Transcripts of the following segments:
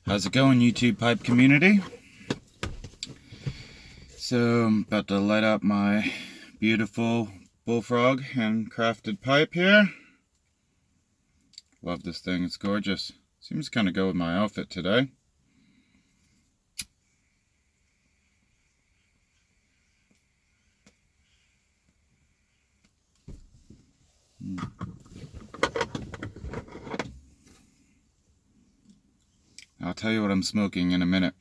How's it going, YouTube pipe community? So I'm about to light up my beautiful bullfrog handcrafted pipe here. Love this thing, it's gorgeous. Seems to kind of go with my outfit today. I'll tell you what I'm smoking in a minute.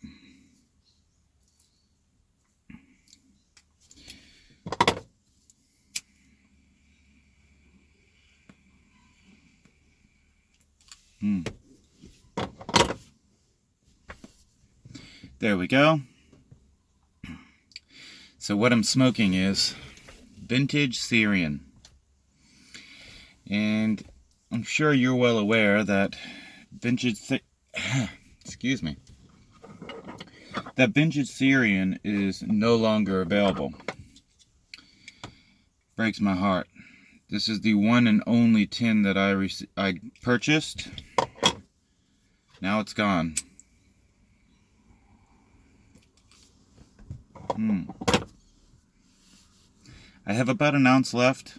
There we go. So what I'm smoking is vintage Syrian. And I'm sure you're well aware that excuse me, that vintage Syrian is no longer available. Breaks my heart. This is the one and only tin that I purchased. Now it's gone. I have about an ounce left.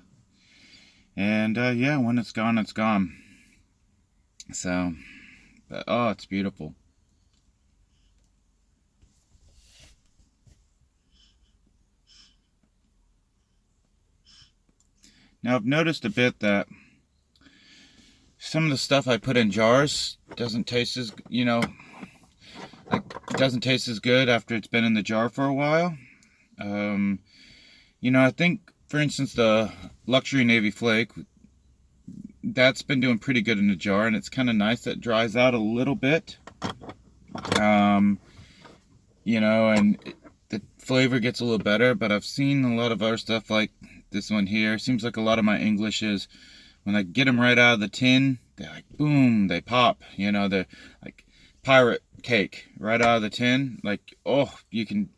And yeah, when it's gone, it's gone. So, but, oh, it's beautiful. Now I've noticed a bit that some of the stuff I put in jars doesn't taste as, doesn't taste as good after it's been in the jar for a while. I think, for instance, the Luxury Navy Flake, that's been doing pretty good in the jar, and it's kind of nice that it dries out a little bit. And the flavor gets a little better, but I've seen a lot of other stuff like this one here. Seems like a lot of my English is, when I get them right out of the tin, they're like, boom, they pop. They're like pirate cake right out of the tin. Like, oh, you can...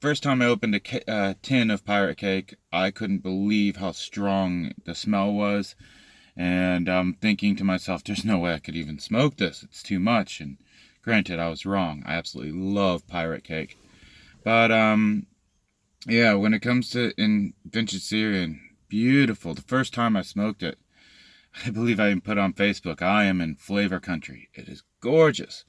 First time I opened a tin of pirate cake, I couldn't believe how strong the smell was. And I'm thinking to myself, there's no way I could even smoke this. It's too much. And granted, I was wrong. I absolutely love pirate cake. But, yeah, when it comes to vintage Syrian, beautiful. The first time I smoked it, I believe I even put on Facebook, I am in flavor country. It is gorgeous.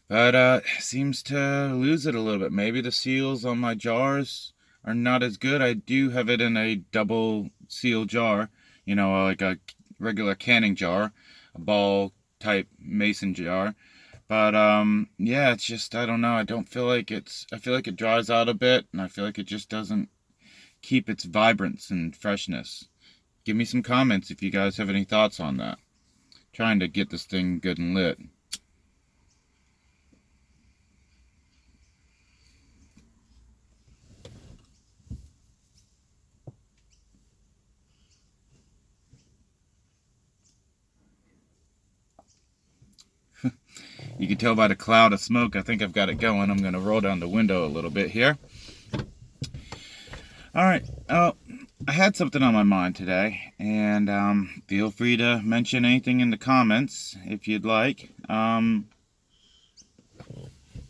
But it seems to lose it a little bit. Maybe the seals on my jars are not as good. I do have it in a double seal jar, like a regular canning jar, a ball type mason jar. But yeah, it's just, I don't know. I feel like it dries out a bit, and I feel like it just doesn't keep its vibrance and freshness. Give me some comments if you guys have any thoughts on that. Trying to get this thing good and lit. You can tell by the cloud of smoke, I think I've got it going. I'm going to roll down the window a little bit here. Alright, I had something on my mind today, and feel free to mention anything in the comments if you'd like.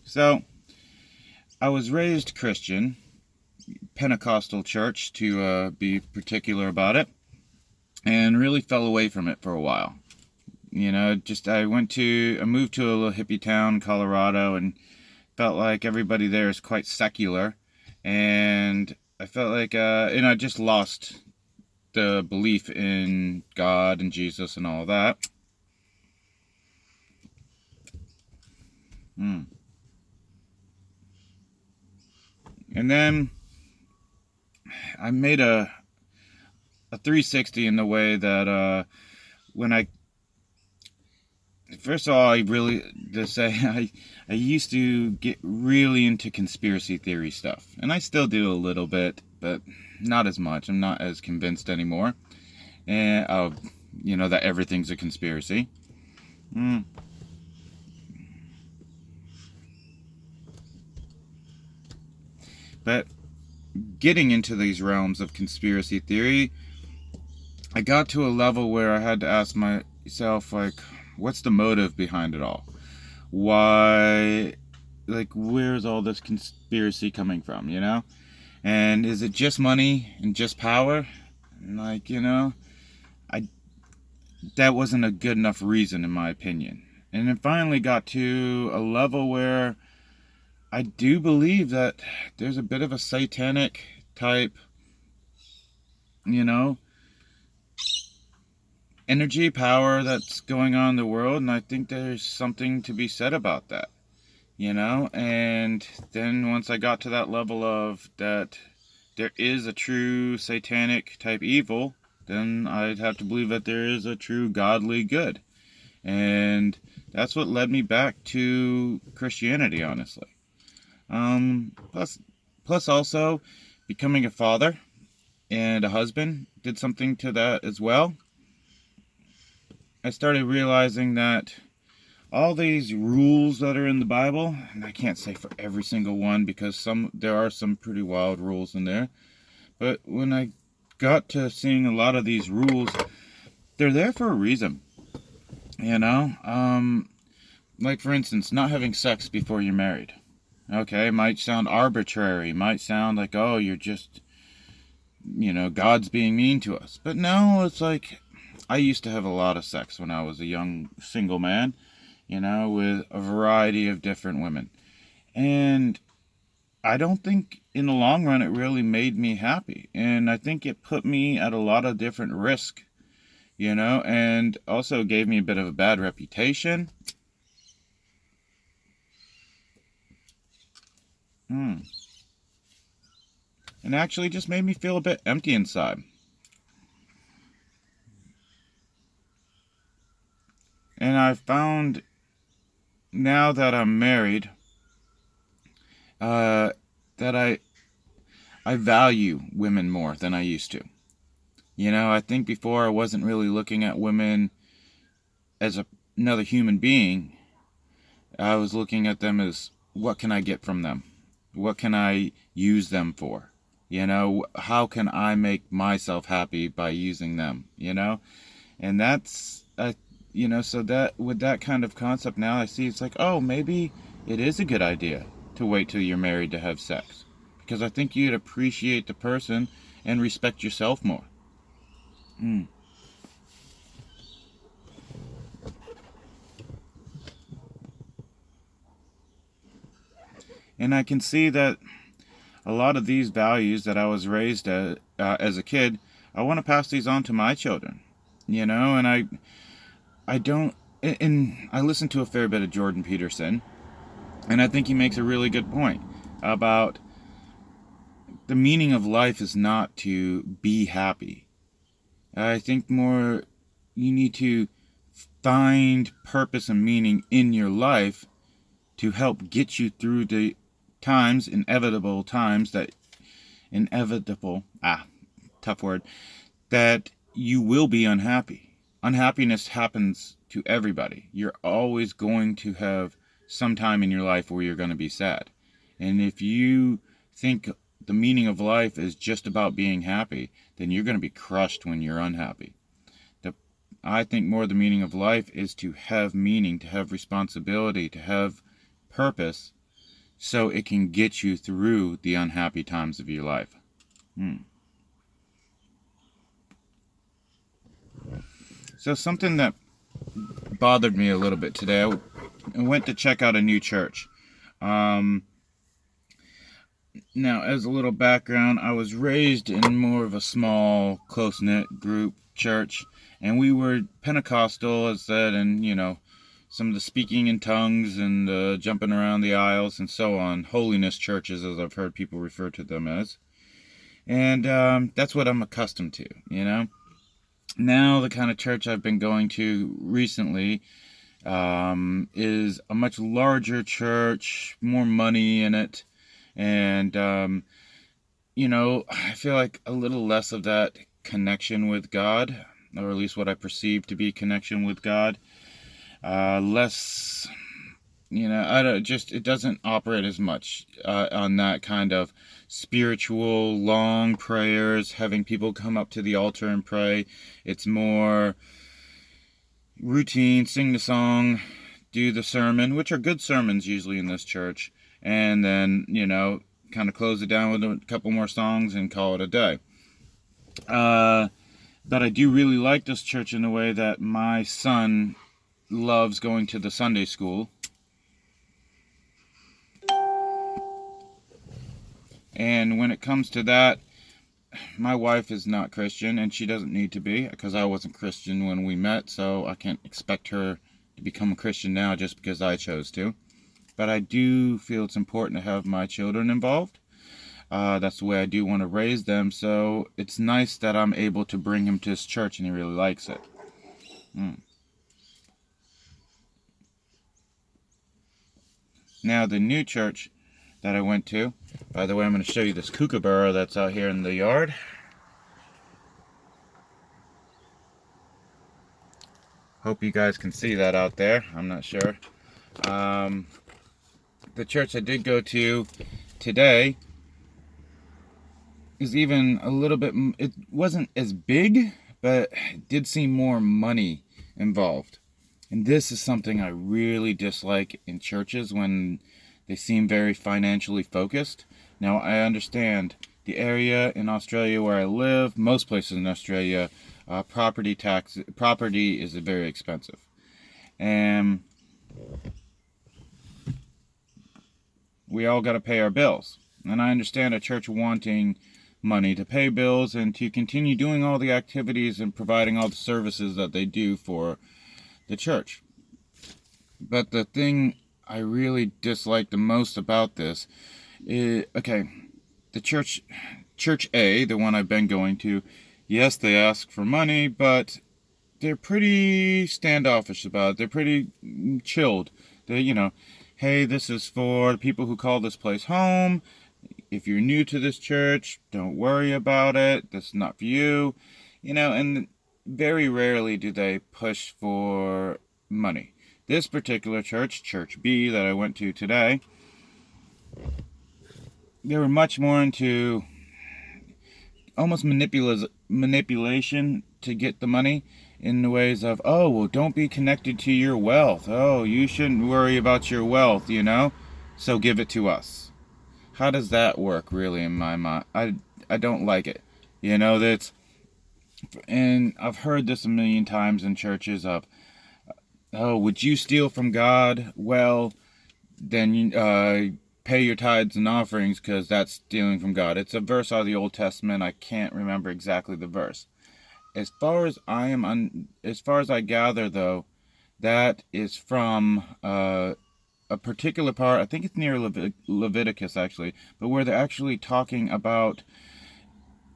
So, I was raised Christian, Pentecostal church to be particular about it, and really fell away from it for a while. I moved to a little hippie town, Colorado, and felt like everybody there is quite secular, and I felt like, I just lost the belief in God and Jesus and all that. And then I made a 360 in the way that first of all, I used to get really into conspiracy theory stuff. And I still do a little bit, but not as much. I'm not as convinced anymore. And, that everything's a conspiracy. But getting into these realms of conspiracy theory, I got to a level where I had to ask myself, like, what's the motive behind it all? why, like, where's all this conspiracy coming from, And is it just money and just power? And like, I that wasn't a good enough reason in my opinion. And it finally got to a level where I do believe that there's a bit of a satanic type, you know, energy power that's going on in the world, and I think there's something to be said about that, And then once I got to that level of that there is a true satanic type evil, then I'd have to believe that there is a true godly good. And that's what led me back to Christianity, honestly. Plus also becoming a father and a husband did something to that as well. I started realizing that all these rules that are in the Bible, and I can't say for every single one because there are some pretty wild rules in there, but when I got to seeing a lot of these rules, they're there for a reason, like for instance, not having sex before you're married. Okay, might sound arbitrary, might sound like, oh, you're just, God's being mean to us. But no, it's like, I used to have a lot of sex when I was a young single man, with a variety of different women. And I don't think in the long run it really made me happy. And I think it put me at a lot of different risk, and also gave me a bit of a bad reputation. And actually just made me feel a bit empty inside. And I found now that I'm married, that I value women more than I used to. I think before I wasn't really looking at women as another human being. I was looking at them as, what can I get from them? What can I use them for? How can I make myself happy by using them? And that's, so that with that kind of concept now, I see it's like, oh, maybe it is a good idea to wait till you're married to have sex. Because I think you'd appreciate the person and respect yourself more. And I can see that a lot of these values that I was raised as a kid, I want to pass these on to my children. And I don't, and I listen to a fair bit of Jordan Peterson, and I think he makes a really good point about the meaning of life is not to be happy. I think more you need to find purpose and meaning in your life to help get you through the inevitable times, tough word, that you will be unhappy. Unhappiness happens to everybody. You're always going to have some time in your life where you're going to be sad. And if you think the meaning of life is just about being happy, then you're going to be crushed when you're unhappy. I think more the meaning of life is to have meaning, to have responsibility, to have purpose, so it can get you through the unhappy times of your life. So something that bothered me a little bit today, I went to check out a new church. Now, as a little background, I was raised in more of a small, close-knit group church, and we were Pentecostal, as said, and, some of the speaking in tongues and jumping around the aisles and so on, holiness churches, as I've heard people refer to them as. And that's what I'm accustomed to, Now, the kind of church I've been going to recently is a much larger church, more money in it, and, I feel like a little less of that connection with God, or at least what I perceive to be connection with God. Less, it doesn't operate as much on that kind of spiritual, long prayers, having people come up to the altar and pray. It's more routine, sing the song, do the sermon, which are good sermons usually in this church, and then, kind of close it down with a couple more songs and call it a day. But I do really like this church in the way that my son loves going to the Sunday school. And when it comes to that, my wife is not Christian, and she doesn't need to be, because I wasn't Christian when we met, so I can't expect her to become a Christian now just because I chose to. But I do feel it's important to have my children involved. That's the way I do want to raise them, so it's nice that I'm able to bring him to this church and he really likes it. Now, the new church that I went to, by the way, I'm going to show you this kookaburra that's out here in the yard. Hope you guys can see that out there. I'm not sure. The church I did go to today is even a little bit, it wasn't as big, but it did seem more money involved. And this is something I really dislike in churches, when they seem very financially focused. Now, I understand the area in Australia where I live, most places in Australia, property is very expensive. And we all got to pay our bills. And I understand a church wanting money to pay bills and to continue doing all the activities and providing all the services that they do for the church. But the thing I really dislike the most about this is, the church A, the one I've been going to, yes, they ask for money, but they're pretty standoffish about it. They're pretty chilled. They, hey, this is for people who call this place home. If you're new to this church, don't worry about it. This is not for you. And very rarely do they push for money. This particular church, Church B, that I went to today, they were much more into almost manipulation to get the money, in the ways of, oh, well, don't be connected to your wealth. Oh, you shouldn't worry about your wealth, so give it to us. How does that work, really, in my mind? I don't like it. That's, and I've heard this a million times in churches of, oh, would you steal from God? Well, then pay your tithes and offerings, because that's stealing from God. It's a verse out of the Old Testament. I can't remember exactly the verse. As far as I gather, though, that is from a particular part. I think it's near Leviticus, actually, but where they're actually talking about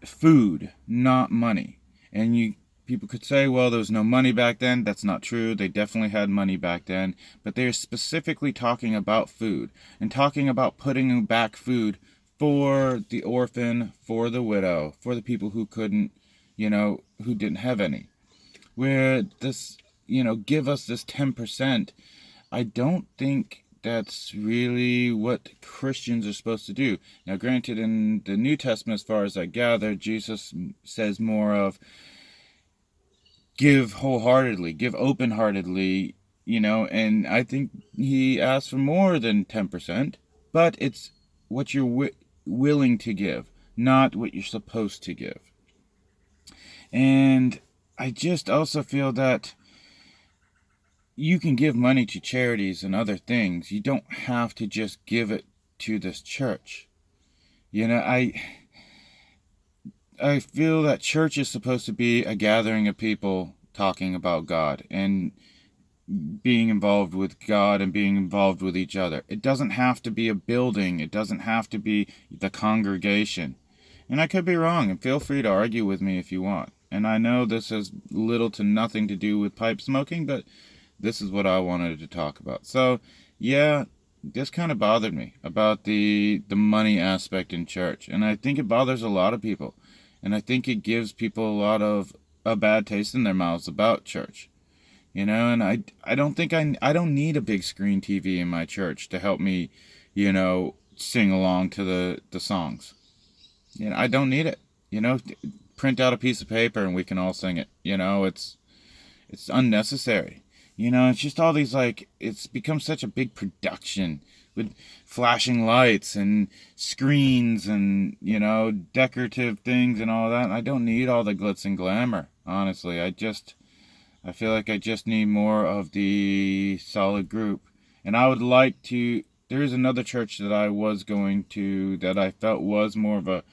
food, not money. And people could say, well, there was no money back then. That's not true. They definitely had money back then. But they're specifically talking about food, and talking about putting back food for the orphan, for the widow, for the people who couldn't, who didn't have any. Where this, give us this 10%, I don't think that's really what Christians are supposed to do. Now, granted, in the New Testament, as far as I gather, Jesus says more of, give wholeheartedly, give open-heartedly, and I think he asks for more than 10%, but it's what you're willing to give, not what you're supposed to give. And I just also feel that you can give money to charities and other things. You don't have to just give it to this church. I feel that church is supposed to be a gathering of people talking about God and being involved with God and being involved with each other. It doesn't have to be a building. It doesn't have to be the congregation. And I could be wrong, and feel free to argue with me if you want. And I know this has little to nothing to do with pipe smoking, but this is what I wanted to talk about. So, yeah, this kind of bothered me about the money aspect in church. And I think it bothers a lot of people. And I think it gives people a lot of a bad taste in their mouths about church. And I don't think I don't need a big screen TV in my church to help me, sing along to the songs. I don't need it. Print out a piece of paper and we can all sing it. It's unnecessary. You know, it's just all these, like, it's become such a big production with flashing lights and screens and, you know, decorative things and all that. And I don't need all the glitz and glamour, honestly. I feel like I just need more of the solid group. And I would like to, there is another church that I was going to that I felt was more of a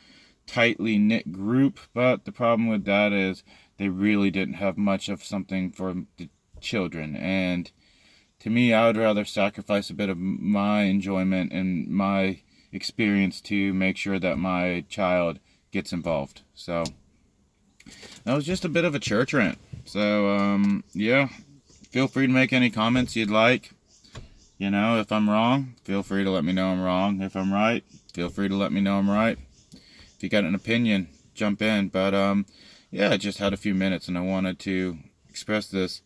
tightly knit group, but the problem with that is they really didn't have much of something for the children. And to me, I would rather sacrifice a bit of my enjoyment and my experience to make sure that my child gets involved. So that was just a bit of a church rant. So yeah, feel free to make any comments you'd like. You know, if I'm wrong, feel free to let me know I'm wrong. If I'm right, feel free to let me know I'm right. If you got an opinion, jump in. But yeah, I just had a few minutes and I wanted to express this.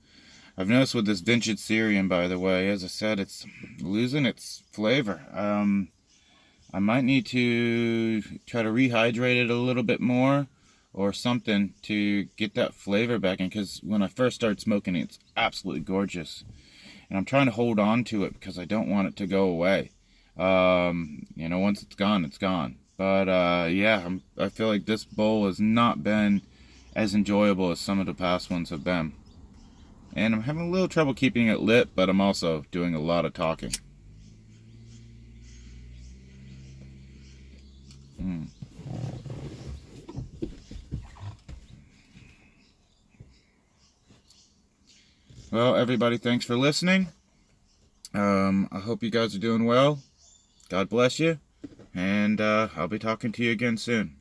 I've noticed with this vintage Syrian, by the way, as I said, it's losing its flavor. I might need to try to rehydrate it a little bit more or something to get that flavor back in, because when I first started smoking it, it's absolutely gorgeous. And I'm trying to hold on to it because I don't want it to go away. You know, once it's gone, it's gone. But yeah, I feel like this bowl has not been as enjoyable as some of the past ones have been. And I'm having a little trouble keeping it lit, but I'm also doing a lot of talking. Mm. Well, everybody, thanks for listening. I hope you guys are doing well. God bless you. And I'll be talking to you again soon.